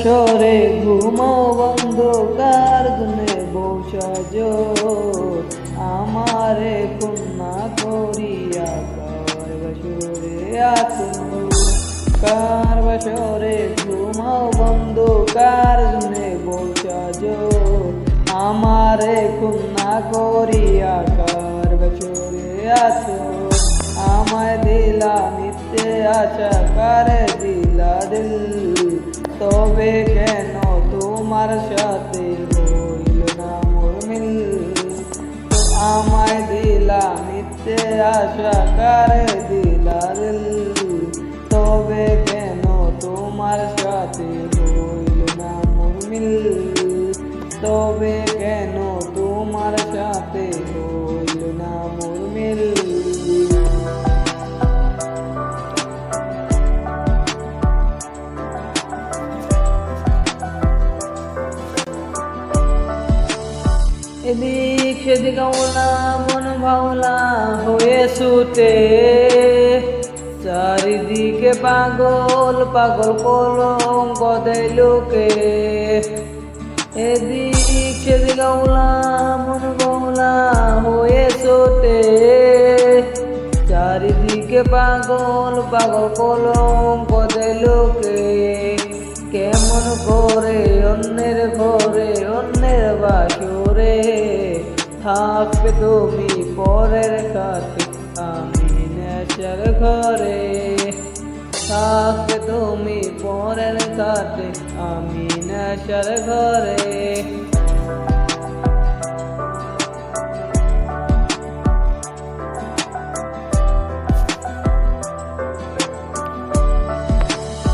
বাসরে ঘুমাও বন্ধু কার জন্যে বউ সাজো আমারে কন্যা করিয়া কার বাসরে আছো কার বাসরে ঘুমাও বন্ধু কার জন্যে বউ সাজো আমারে কন্যা করিয়া কার বাসরে আছো আমায় দিলা মিথ্যে আশা কারে দিলা দিল তবে কেন তোমার সাথে হইল না মোর মিল আমায় দিলা মিথ্যে আশা কারে দিলা দিল তবে কেন তোমার সাথে হইল না মোর মিল তবে কেন তোমার সাথে হইল না মোর মিল এদিক সেদিক আওলা মন ভাওলা হয়ে ছুটে চারিদিকে পাগল পাগল কলঙ্ক দেয় লোকে এদিক সেদিক আওলা মন ভাওলা হয়ে ছুটে চারিদিকে পাগল পাগল কলঙ্ক দেয় লোকে কেমন করে অন্যের ঘরে অন্যের বাসরে থাকবে তুমি পরের কাছে আমি নেশার ঘরে থাকবে তুমি পরের কাছে আমি নেশার ঘরে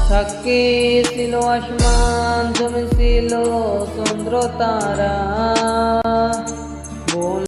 সাক্ষী ছিল আসমান জমেছিল চন্দ্র তারা